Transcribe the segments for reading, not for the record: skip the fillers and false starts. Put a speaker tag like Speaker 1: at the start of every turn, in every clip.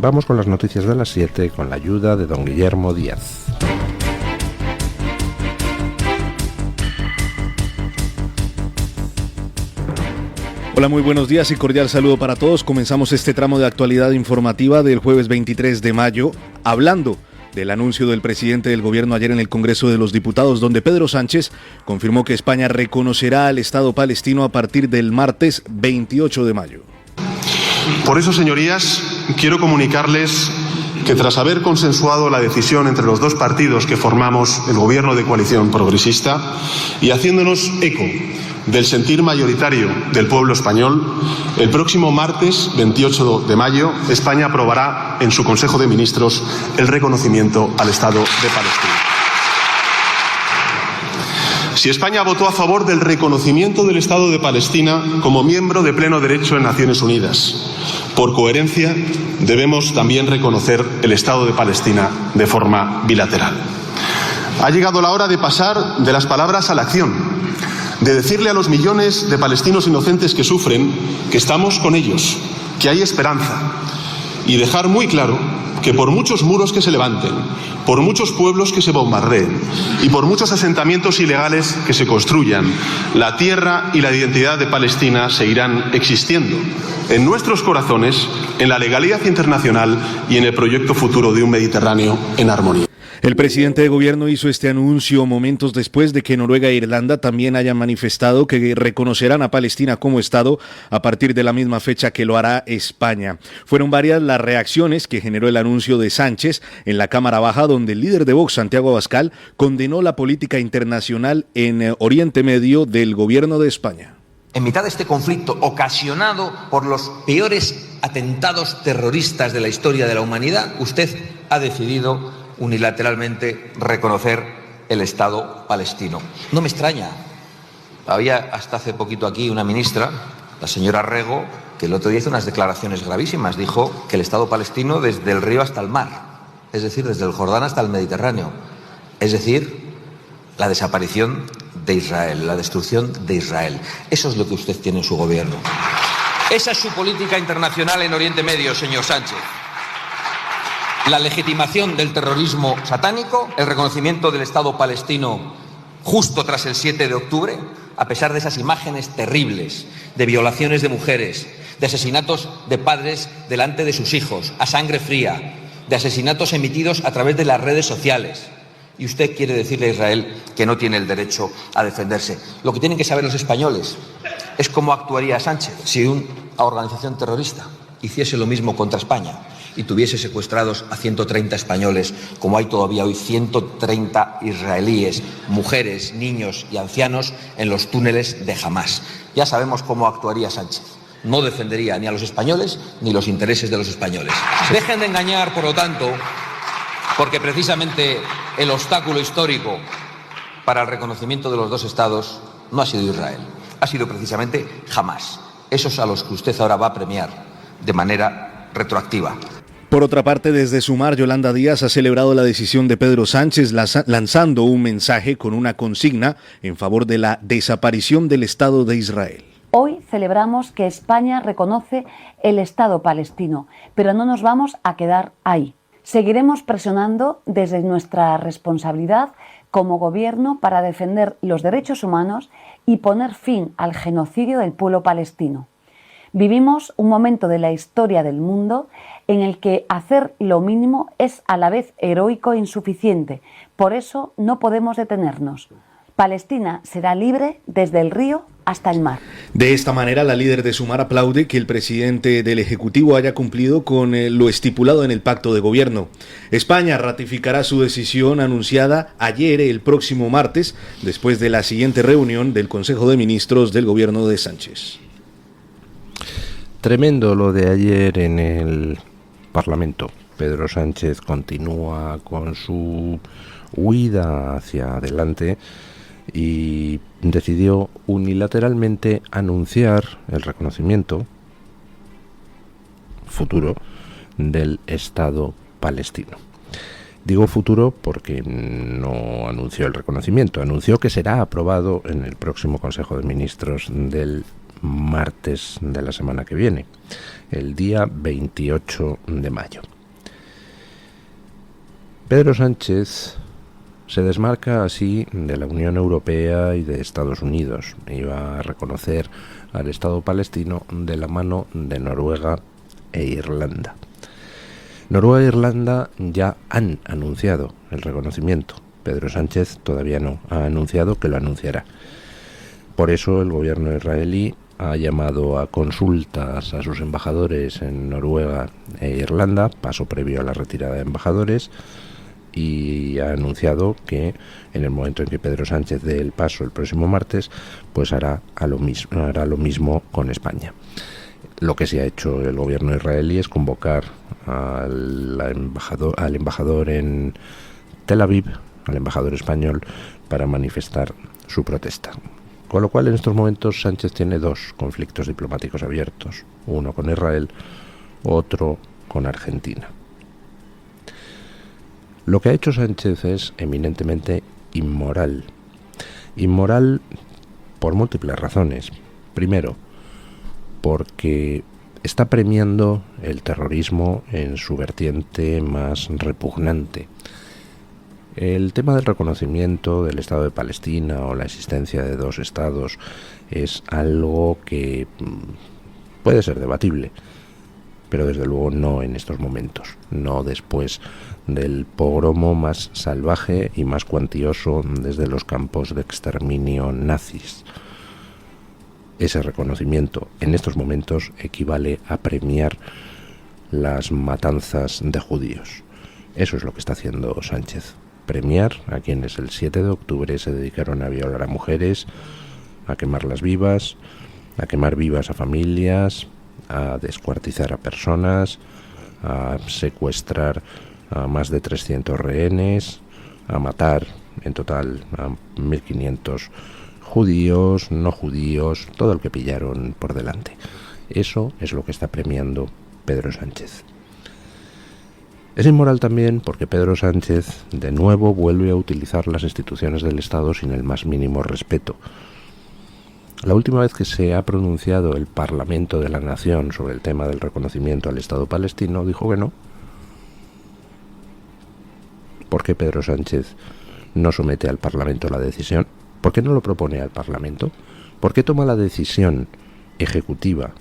Speaker 1: Vamos con las noticias de las 7 con la ayuda de don Guillermo Díaz.
Speaker 2: Hola, muy buenos días y cordial saludo para todos. Comenzamos este tramo de actualidad informativa del jueves 23 de mayo hablando del anuncio del presidente del gobierno ayer en el Congreso de los Diputados, donde Pedro Sánchez confirmó que España reconocerá al Estado palestino a partir del martes 28 de mayo.
Speaker 3: Por eso, señorías, quiero comunicarles que tras haber consensuado la decisión entre los dos partidos que formamos el gobierno de coalición progresista y haciéndonos eco del sentir mayoritario del pueblo español, el próximo martes 28 de mayo España aprobará en su Consejo de Ministros el reconocimiento al Estado de Palestina. Si España votó a favor del reconocimiento del Estado de Palestina como miembro de pleno derecho en Naciones Unidas, por coherencia debemos también reconocer el Estado de Palestina de forma bilateral. Ha llegado la hora de pasar de las palabras a la acción, de decirle a los millones de palestinos inocentes que sufren que estamos con ellos, que hay esperanza, y dejar muy claro que por muchos muros que se levanten, por muchos pueblos que se bombardeen y por muchos asentamientos ilegales que se construyan, la tierra y la identidad de Palestina seguirán existiendo en nuestros corazones, en la legalidad internacional y en el proyecto futuro de un Mediterráneo en armonía.
Speaker 2: El presidente de gobierno hizo este anuncio momentos después de que Noruega e Irlanda también hayan manifestado que reconocerán a Palestina como Estado a partir de la misma fecha que lo hará España. Fueron varias las reacciones que generó el anuncio de Sánchez en la Cámara Baja, donde el líder de Vox, Santiago Abascal, condenó la política internacional en Oriente Medio del gobierno de España.
Speaker 4: En mitad de este conflicto ocasionado por los peores atentados terroristas de la historia de la humanidad, usted ha decidido unilateralmente reconocer el Estado palestino. No me extraña. Había hasta hace poquito aquí una ministra, la señora Rego, que el otro día hizo unas declaraciones gravísimas. Dijo que el Estado palestino desde el río hasta el mar, es decir, desde el Jordán hasta el Mediterráneo, es decir, la desaparición de Israel, la destrucción de Israel. Eso es lo que usted tiene en su gobierno. Esa es su política internacional en Oriente Medio, señor Sánchez. La legitimación del terrorismo satánico, el reconocimiento del Estado palestino justo tras el 7 de octubre, a pesar de esas imágenes terribles de violaciones de mujeres, de asesinatos de padres delante de sus hijos, a sangre fría, de asesinatos emitidos a través de las redes sociales. Y usted quiere decirle a Israel que no tiene el derecho a defenderse. Lo que tienen que saber los españoles es cómo actuaría Sánchez si una organización terrorista hiciese lo mismo contra España y tuviese secuestrados a 130 españoles, como hay todavía hoy 130 israelíes, mujeres, niños y ancianos en los túneles de Hamás. Ya sabemos cómo actuaría Sánchez. No defendería ni a los españoles ni los intereses de los españoles. Dejen de engañar, por lo tanto, porque precisamente el obstáculo histórico para el reconocimiento de los dos estados no ha sido Israel, ha sido precisamente Hamás. Esos a los que usted ahora va a premiar de manera retroactiva.
Speaker 2: Por otra parte, desde Sumar, Yolanda Díaz ha celebrado la decisión de Pedro Sánchez lanzando un mensaje con una consigna en favor de la desaparición del Estado de Israel.
Speaker 5: Hoy celebramos que España reconoce el Estado palestino, pero no nos vamos a quedar ahí. Seguiremos presionando desde nuestra responsabilidad como gobierno para defender los derechos humanos y poner fin al genocidio del pueblo palestino. Vivimos un momento de la historia del mundo en el que hacer lo mínimo es a la vez heroico e insuficiente. Por eso no podemos detenernos. Palestina será libre desde el río hasta el mar.
Speaker 2: De esta manera, la líder de Sumar aplaude que el presidente del Ejecutivo haya cumplido con lo estipulado en el pacto de gobierno. España ratificará su decisión anunciada ayer, el próximo martes, después de la siguiente reunión del Consejo de Ministros del gobierno de Sánchez.
Speaker 1: Tremendo lo de ayer en el Parlamento. Pedro Sánchez continúa con su huida hacia adelante y decidió unilateralmente anunciar el reconocimiento futuro del Estado palestino. Digo futuro porque no anunció el reconocimiento, anunció que será aprobado en el próximo Consejo de Ministros del martes de la semana que viene, el día 28 de mayo. Pedro Sánchez se desmarca así de la Unión Europea y de Estados Unidos y va a reconocer al Estado palestino de la mano de Noruega e Irlanda. Noruega e Irlanda ya han anunciado el reconocimiento. Pedro Sánchez todavía no ha anunciado que lo anunciará. Por eso el gobierno israelí ha llamado a consultas a sus embajadores en Noruega e Irlanda, paso previo a la retirada de embajadores, y ha anunciado que en el momento en que Pedro Sánchez dé el paso el próximo martes, pues hará lo mismo con España. Lo que se ha hecho el gobierno israelí es convocar al embajador en Tel Aviv, al embajador español, para manifestar su protesta. Con lo cual, en estos momentos, Sánchez tiene dos conflictos diplomáticos abiertos, uno con Israel, otro con Argentina. Lo que ha hecho Sánchez es eminentemente inmoral. Inmoral por múltiples razones. Primero, porque está premiando el terrorismo en su vertiente más repugnante. El tema del reconocimiento del Estado de Palestina o la existencia de dos estados es algo que puede ser debatible, pero desde luego no en estos momentos, no después del pogromo más salvaje y más cuantioso desde los campos de exterminio nazis. Ese reconocimiento en estos momentos equivale a premiar las matanzas de judíos. Eso es lo que está haciendo Sánchez. Premiar a quienes el 7 de octubre se dedicaron a violar a mujeres, a quemarlas vivas, a quemar vivas a familias, a descuartizar a personas, a secuestrar a más de 300 rehenes, a matar en total a 1.500 judíos, no judíos, todo el que pillaron por delante. Eso es lo que está premiando Pedro Sánchez. Es inmoral también porque Pedro Sánchez de nuevo vuelve a utilizar las instituciones del Estado sin el más mínimo respeto. La última vez que se ha pronunciado el Parlamento de la Nación sobre el tema del reconocimiento al Estado palestino, dijo que no. ¿Por qué Pedro Sánchez no somete al Parlamento la decisión? ¿Por qué no lo propone al Parlamento? ¿Por qué toma la decisión ejecutiva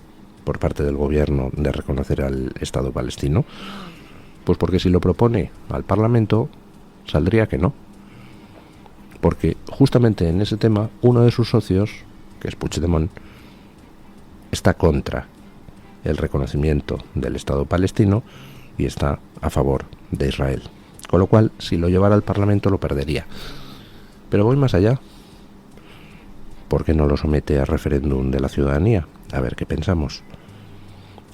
Speaker 1: por parte del gobierno de reconocer al Estado palestino? Pues porque si lo propone al Parlamento, saldría que no. Porque justamente en ese tema, uno de sus socios, que es Puigdemont, está contra el reconocimiento del Estado palestino y está a favor de Israel. Con lo cual, si lo llevara al Parlamento, lo perdería. Pero voy más allá. ¿Por qué no lo somete a referéndum de la ciudadanía? A ver qué pensamos.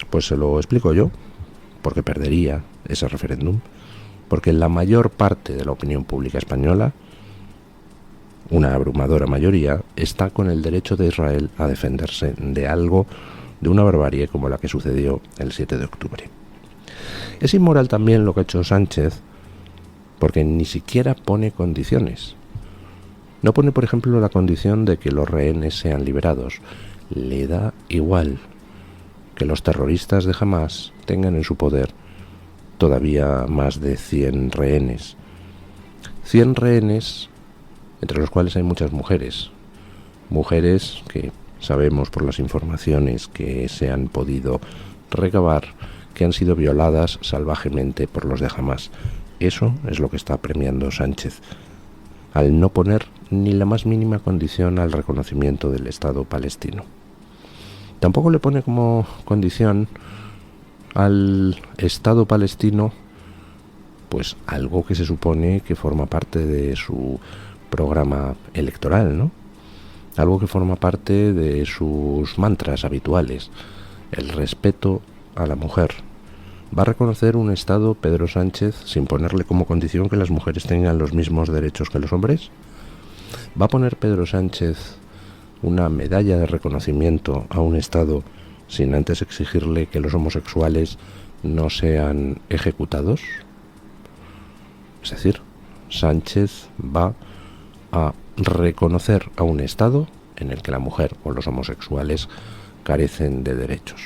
Speaker 1: Pues se lo explico yo. Porque perdería ese referéndum. Porque la mayor parte de la opinión pública española, una abrumadora mayoría, está con el derecho de Israel a defenderse de algo, de una barbarie como la que sucedió el 7 de octubre. Es inmoral también lo que ha hecho Sánchez, porque ni siquiera pone condiciones. No pone, por ejemplo, la condición de que los rehenes sean liberados. Le da igual que los terroristas de Hamás tengan en su poder todavía más de 100 rehenes. 100 rehenes, entre los cuales hay muchas mujeres. Mujeres que sabemos por las informaciones que se han podido recabar que han sido violadas salvajemente por los de Hamás. Eso es lo que está premiando Sánchez, al no poner ni la más mínima condición al reconocimiento del Estado palestino. Tampoco le pone como condición al Estado palestino pues algo que se supone que forma parte de su programa electoral, ¿no? Algo que forma parte de sus mantras habituales, el respeto a la mujer. ¿Va a reconocer un Estado, Pedro Sánchez, sin ponerle como condición que las mujeres tengan los mismos derechos que los hombres? ¿Va a poner Pedro Sánchez una medalla de reconocimiento a un Estado sin antes exigirle que los homosexuales no sean ejecutados? Es decir, Sánchez va a reconocer a un Estado en el que la mujer o los homosexuales carecen de derechos.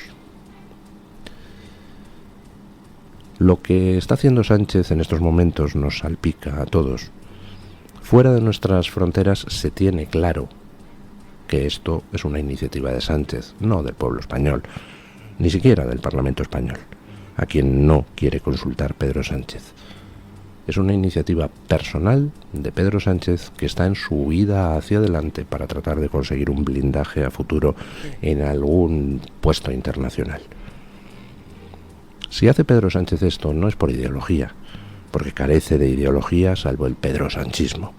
Speaker 1: Lo que está haciendo Sánchez en estos momentos nos salpica a todos. Fuera de nuestras fronteras se tiene claro que esto es una iniciativa de Sánchez, no del pueblo español, ni siquiera del Parlamento español, a quien no quiere consultar Pedro Sánchez. Es una iniciativa personal de Pedro Sánchez que está en su huida hacia adelante para tratar de conseguir un blindaje a futuro en algún puesto internacional. Si hace Pedro Sánchez esto no es por ideología, porque carece de ideología salvo el pedrosanchismo.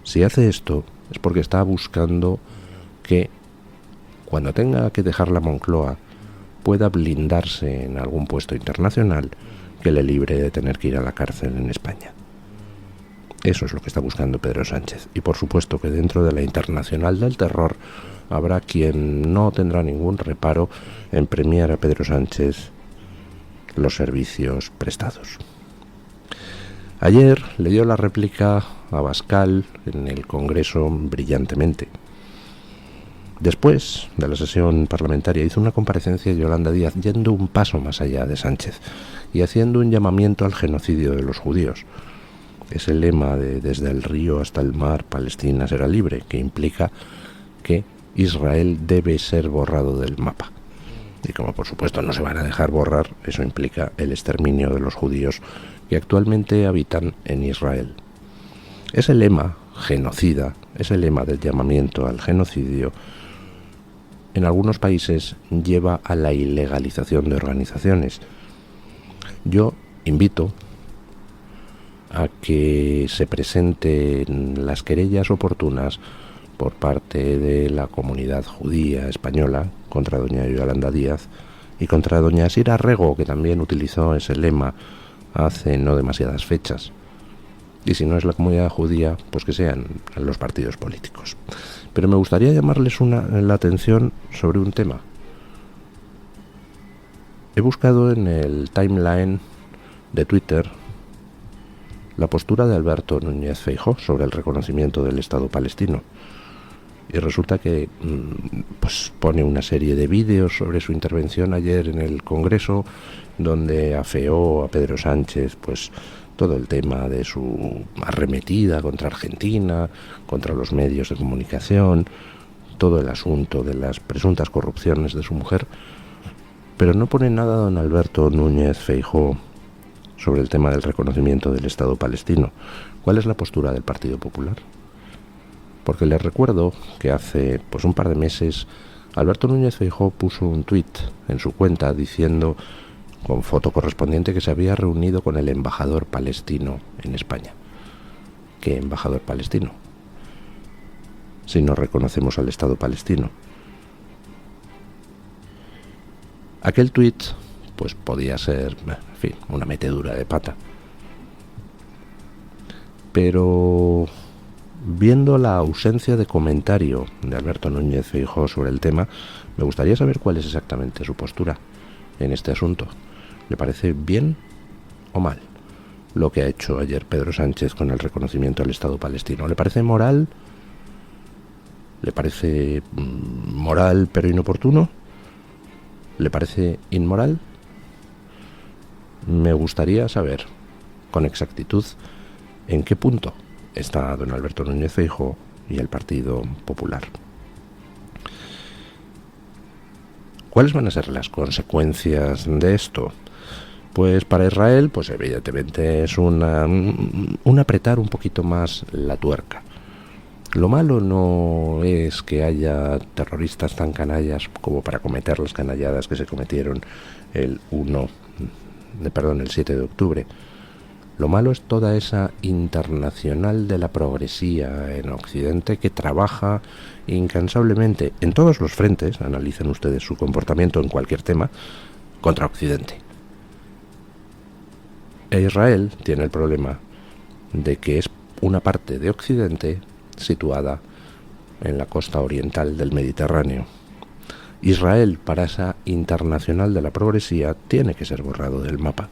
Speaker 1: Si hace esto es porque está buscando que cuando tenga que dejar la Moncloa pueda blindarse en algún puesto internacional que le libre de tener que ir a la cárcel en España. Eso es lo que está buscando Pedro Sánchez. Y por supuesto que dentro de la internacional del terror habrá quien no tendrá ningún reparo en premiar a Pedro Sánchez los servicios prestados. Ayer le dio la réplica a Abascal en el Congreso brillantemente. Después de la sesión parlamentaria hizo una comparecencia Yolanda Díaz yendo un paso más allá de Sánchez y haciendo un llamamiento al genocidio de los judíos. Ese lema de desde el río hasta el mar Palestina será libre, que implica que Israel debe ser borrado del mapa. Y como por supuesto no se van a dejar borrar, eso implica el exterminio de los judíos que actualmente habitan en Israel. Ese lema genocida, ese lema del llamamiento al genocidio, en algunos países lleva a la ilegalización de organizaciones. Yo invito a que se presenten las querellas oportunas por parte de la comunidad judía española contra doña Yolanda Díaz y contra doña Sira Rego, que también utilizó ese lema hace no demasiadas fechas. Y si no es la comunidad judía, pues que sean los partidos políticos. Pero me gustaría llamarles la atención sobre un tema. He buscado en el timeline de Twitter la postura de Alberto Núñez Feijóo sobre el reconocimiento del Estado palestino. Y resulta que pues pone una serie de vídeos sobre su intervención ayer en el Congreso, donde afeó a Pedro Sánchez pues todo el tema de su arremetida contra Argentina, contra los medios de comunicación, todo el asunto de las presuntas corrupciones de su mujer, pero no pone nada don Alberto Núñez Feijóo sobre el tema del reconocimiento del Estado palestino. ¿Cuál es la postura del Partido Popular? Porque les recuerdo que hace pues un par de meses Alberto Núñez Feijóo puso un tuit en su cuenta diciendo, con foto correspondiente, que se había reunido con el embajador palestino en España. ¿Qué embajador palestino? Si no reconocemos al Estado palestino. Aquel tuit pues podía ser, en fin, una metedura de pata. Pero viendo la ausencia de comentario de Alberto Núñez Feijóo sobre el tema, me gustaría saber cuál es exactamente su postura en este asunto. ¿Le parece bien o mal lo que ha hecho ayer Pedro Sánchez con el reconocimiento del Estado palestino? ¿Le parece moral? ¿Le parece moral pero inoportuno? ¿Le parece inmoral? Me gustaría saber con exactitud en qué punto está don Alberto Núñez Feijóo y el Partido Popular. ¿Cuáles van a ser las consecuencias de esto? Pues para Israel, pues evidentemente es un apretar un poquito más la tuerca. Lo malo no es que haya terroristas tan canallas como para cometer las canalladas que se cometieron el 7 de octubre. Lo malo es toda esa internacional de la progresía en Occidente que trabaja incansablemente en todos los frentes, analicen ustedes su comportamiento en cualquier tema, contra Occidente. E Israel tiene el problema de que es una parte de Occidente situada en la costa oriental del Mediterráneo. Israel, para esa internacional de la progresía, tiene que ser borrado del mapa.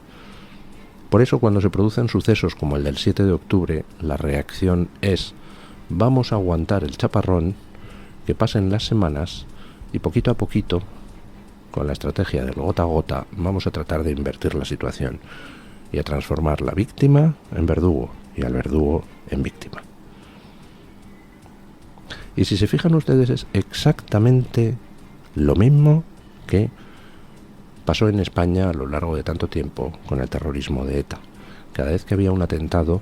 Speaker 1: Por eso, cuando se producen sucesos como el del 7 de octubre, la reacción es: vamos a aguantar el chaparrón, que pasen las semanas Y poquito a poquito, con la estrategia del gota a gota, vamos a tratar de invertir la situación y a transformar la víctima en verdugo y al verdugo en víctima. Y si se fijan ustedes, es exactamente lo mismo que pasó en España a lo largo de tanto tiempo con el terrorismo de ETA. Cada vez que había un atentado,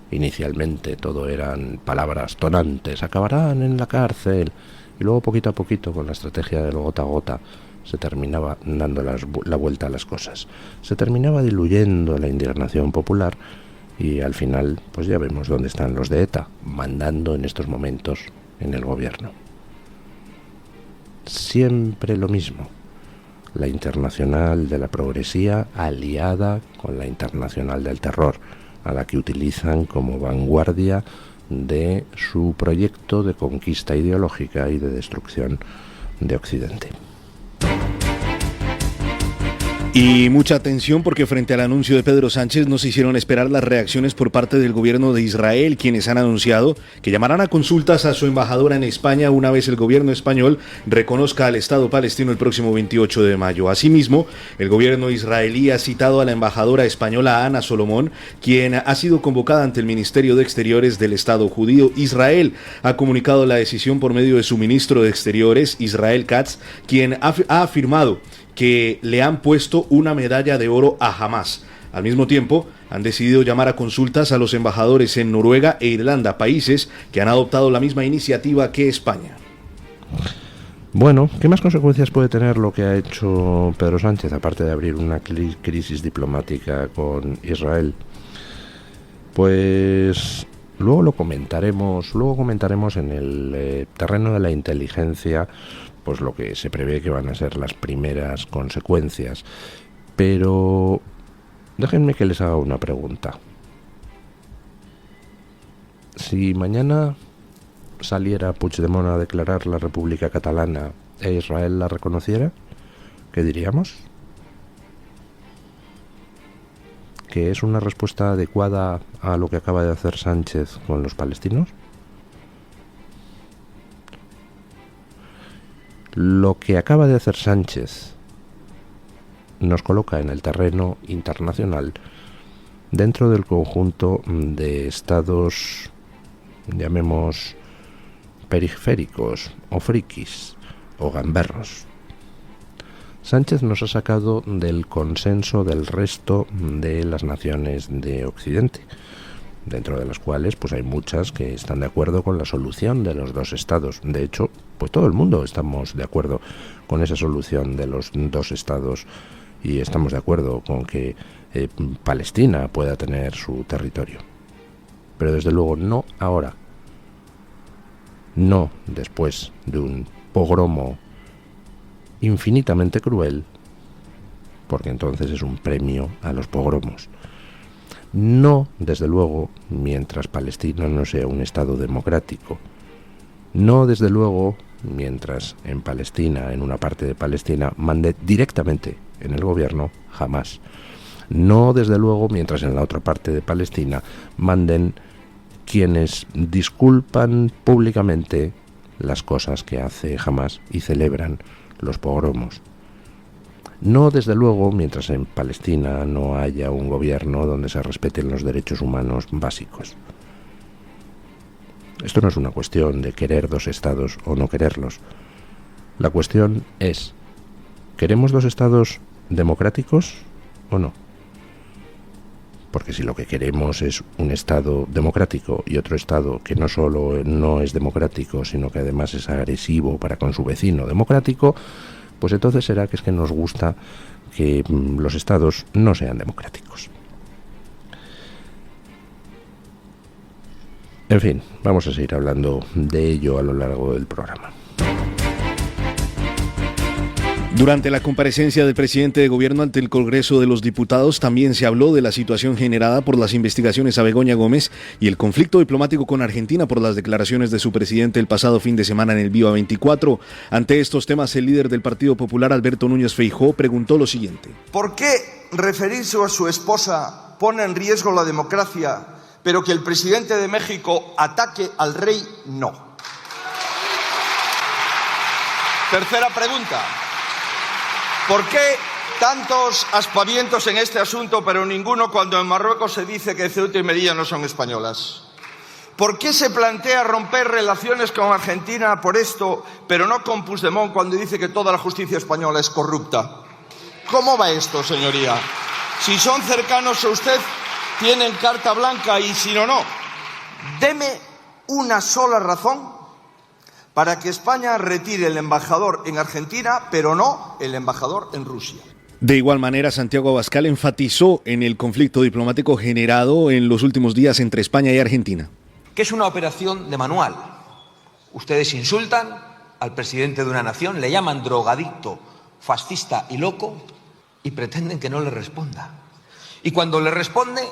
Speaker 1: inicialmente todo eran palabras tonantes, acabarán en la cárcel, y luego poquito a poquito, con la estrategia del gota a gota, se terminaba dando la vuelta a las cosas. Se terminaba diluyendo la indignación popular y al final, pues ya vemos dónde están los de ETA, mandando en estos momentos en el gobierno. Siempre lo mismo. La internacional de la progresía aliada con la internacional del terror, a la que utilizan como vanguardia de su proyecto de conquista ideológica y de destrucción de Occidente.
Speaker 2: Y mucha atención porque frente al anuncio de Pedro Sánchez no se hicieron esperar las reacciones por parte del gobierno de Israel, quienes han anunciado que llamarán a consultas a su embajadora en España una vez el gobierno español reconozca al Estado palestino el próximo 28 de mayo. Asimismo, el gobierno israelí ha citado a la embajadora española Ana Solomón, quien ha sido convocada ante el Ministerio de Exteriores del Estado judío. Israel ha comunicado la decisión por medio de su ministro de Exteriores, Israel Katz, quien ha afirmado que le han puesto una medalla de oro a Hamás. Al mismo tiempo, han decidido llamar a consultas a los embajadores en Noruega e Irlanda, países que han adoptado la misma iniciativa que España.
Speaker 1: Bueno, ¿qué más consecuencias puede tener lo que ha hecho Pedro Sánchez, aparte de abrir una crisis diplomática con Israel? Pues luego comentaremos en el terreno de la inteligencia, pues lo que se prevé que van a ser las primeras consecuencias. Pero déjenme que les haga una pregunta. Si mañana saliera Puigdemont a declarar la República Catalana e Israel la reconociera, ¿qué diríamos? ¿Que es una respuesta adecuada a lo que acaba de hacer Sánchez con los palestinos? Lo que acaba de hacer Sánchez nos coloca en el terreno internacional dentro del conjunto de estados, llamemos periféricos o frikis o gamberros. Sánchez nos ha sacado del consenso del resto de las naciones de Occidente, dentro de las cuales pues hay muchas que están de acuerdo con la solución de los dos estados. De hecho, pues todo el mundo estamos de acuerdo con esa solución de los dos estados y estamos de acuerdo con que Palestina pueda tener su territorio. Pero desde luego no ahora, no después de un pogromo infinitamente cruel, porque entonces es un premio a los pogromos. No, desde luego, mientras Palestina no sea un Estado democrático. No, desde luego, mientras en Palestina, en una parte de Palestina, mande directamente en el gobierno Hamás. No, desde luego, mientras en la otra parte de Palestina manden quienes disculpan públicamente las cosas que hace Hamás y celebran los pogromos. No, desde luego, mientras en Palestina no haya un gobierno donde se respeten los derechos humanos básicos. Esto no es una cuestión de querer dos estados o no quererlos. La cuestión es, ¿queremos dos estados democráticos o no? Porque si lo que queremos es un estado democrático y otro estado que no solo no es democrático, sino que además es agresivo para con su vecino democrático, pues entonces será que es que nos gusta que los estados no sean democráticos. En fin, vamos a seguir hablando de ello a lo largo del programa.
Speaker 2: Durante la comparecencia del presidente de gobierno ante el Congreso de los Diputados también se habló de la situación generada por las investigaciones a Begoña Gómez y el conflicto diplomático con Argentina por las declaraciones de su presidente el pasado fin de semana en el Viva 24. Ante estos temas, el líder del Partido Popular, Alberto Núñez Feijóo, preguntó lo siguiente.
Speaker 6: ¿Por qué referirse a su esposa pone en riesgo la democracia, pero que el presidente de México ataque al rey no? Tercera pregunta. ¿Por qué tantos aspavientos en este asunto, pero ninguno cuando en Marruecos se dice que Ceuta y Melilla no son españolas? ¿Por qué se plantea romper relaciones con Argentina por esto, pero no con Puigdemont cuando dice que toda la justicia española es corrupta? ¿Cómo va esto, señoría? Si son cercanos a usted, tienen carta blanca, y si no, no. Deme una sola razón para que España retire el embajador en Argentina, pero no el embajador en Rusia.
Speaker 2: De igual manera, Santiago Abascal enfatizó en el conflicto diplomático generado en los últimos días entre España y Argentina.
Speaker 4: Que es una operación de manual. Ustedes insultan al presidente de una nación, le llaman drogadicto, fascista y loco, y pretenden que no le responda. Y cuando le responde,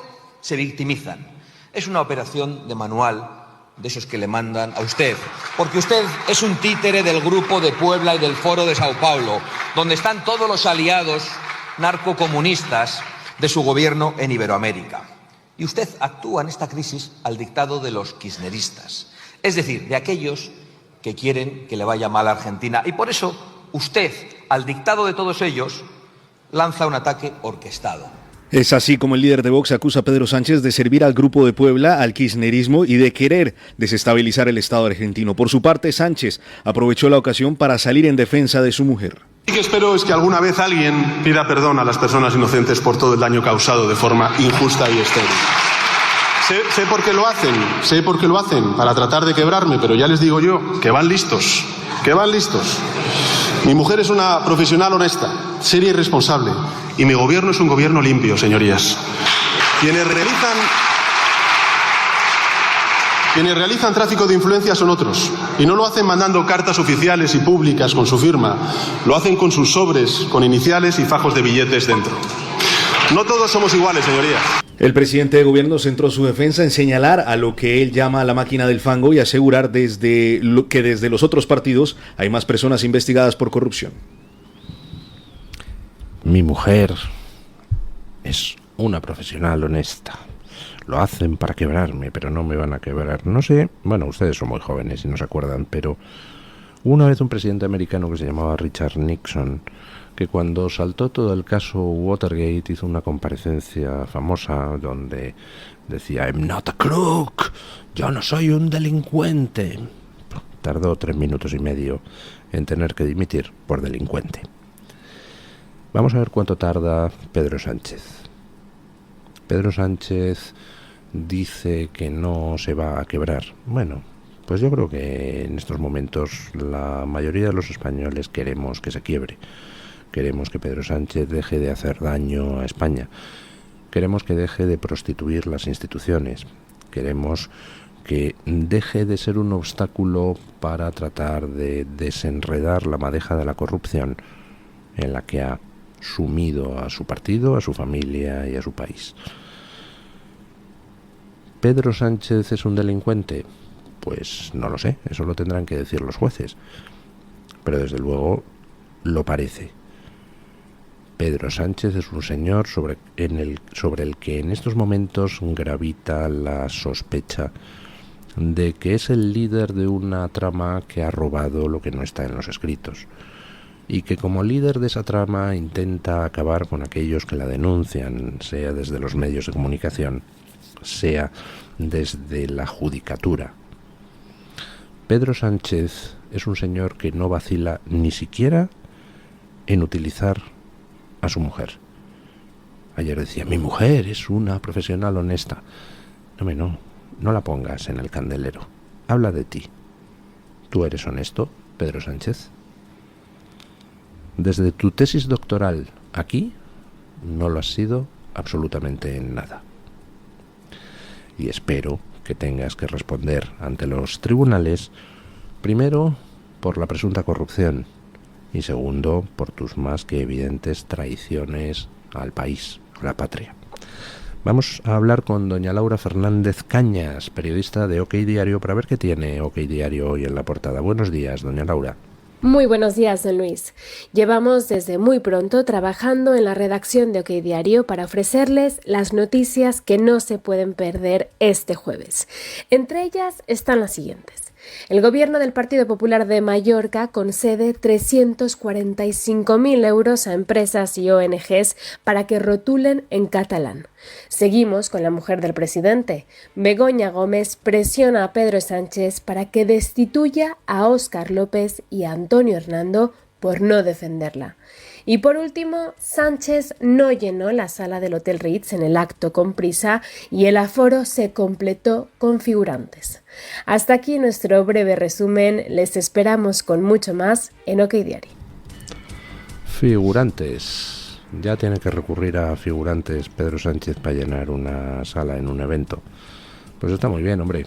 Speaker 4: se victimizan. Es una operación de manual, de esos que le mandan a usted, porque usted es un títere del Grupo de Puebla y del Foro de Sao Paulo, donde están todos los aliados narcocomunistas de su gobierno en Iberoamérica. Y usted actúa en esta crisis al dictado de los kirchneristas, es decir, de aquellos que quieren que le vaya mal a Argentina. Y por eso usted, al dictado de todos ellos, lanza un ataque orquestado.
Speaker 2: Es así como el líder de Vox acusa a Pedro Sánchez de servir al Grupo de Puebla, al kirchnerismo y de querer desestabilizar el Estado argentino. Por su parte, Sánchez aprovechó la ocasión para salir en defensa de su mujer.
Speaker 3: Lo que espero es que alguna vez alguien pida perdón a las personas inocentes por todo el daño causado de forma injusta y estéril. Sé por qué lo hacen, para tratar de quebrarme, pero ya les digo yo que van listos. Mi mujer es una profesional honesta, seria y responsable, y mi gobierno es un gobierno limpio, señorías. Quienes realizan tráfico de influencias son otros, y no lo hacen mandando cartas oficiales y públicas con su firma, lo hacen con sus sobres, con iniciales y fajos de billetes dentro. No todos somos iguales, señorías.
Speaker 2: El presidente de gobierno centró su defensa en señalar a lo que él llama la máquina del fango y asegurar que desde los otros partidos hay más personas investigadas por corrupción.
Speaker 1: Mi mujer es una profesional honesta. Lo hacen para quebrarme, pero no me van a quebrar. No sé, bueno, ustedes son muy jóvenes y no se acuerdan, pero una vez un presidente americano que se llamaba Richard Nixon, que cuando saltó todo el caso Watergate hizo una comparecencia famosa donde decía "I'm not a crook", yo no soy un delincuente. Tardó 3 minutos y medio en tener que dimitir por delincuente. Vamos a ver cuánto tarda Pedro Sánchez. Pedro Sánchez dice que no se va a quebrar. Bueno, pues yo creo que en estos momentos la mayoría de los españoles queremos que se quiebre. Queremos que Pedro Sánchez deje de hacer daño a España. Queremos que deje de prostituir las instituciones. Queremos que deje de ser un obstáculo para tratar de desenredar la madeja de la corrupción en la que ha sumido a su partido, a su familia y a su país. ¿Pedro Sánchez es un delincuente? Pues no lo sé, eso lo tendrán que decir los jueces. Pero desde luego lo parece. Pedro Sánchez es un señor sobre el que en estos momentos gravita la sospecha de que es el líder de una trama que ha robado lo que no está en los escritos, y que como líder de esa trama intenta acabar con aquellos que la denuncian, sea desde los medios de comunicación, sea desde la judicatura. Pedro Sánchez es un señor que no vacila ni siquiera en utilizar a su mujer. Ayer decía, mi mujer es una profesional honesta. No la pongas en el candelero. Habla de ti. ¿Tú eres honesto, Pedro Sánchez? Desde tu tesis doctoral aquí, no lo has sido absolutamente en nada. Y espero que tengas que responder ante los tribunales, primero, por la presunta corrupción, y segundo, por tus más que evidentes traiciones al país, a la patria. Vamos a hablar con doña Laura Fernández Cañas, periodista de OK Diario, para ver qué tiene OK Diario hoy en la portada. Buenos días, doña Laura.
Speaker 7: Muy buenos días, don Luis. Llevamos desde muy pronto trabajando en la redacción de OK Diario para ofrecerles las noticias que no se pueden perder este jueves. Entre ellas están las siguientes. El gobierno del Partido Popular de Mallorca concede 345.000 euros a empresas y ONGs para que rotulen en catalán. Seguimos con la mujer del presidente. Begoña Gómez presiona a Pedro Sánchez para que destituya a Óscar López y a Antonio Hernando por no defenderla. Y por último, Sánchez no llenó la sala del Hotel Ritz en el acto con prisa y el aforo se completó con figurantes. Hasta aquí nuestro breve resumen. Les esperamos con mucho más en OK Diario.
Speaker 1: Figurantes. Ya tiene que recurrir a figurantes Pedro Sánchez para llenar una sala en un evento. Pues está muy bien, hombre.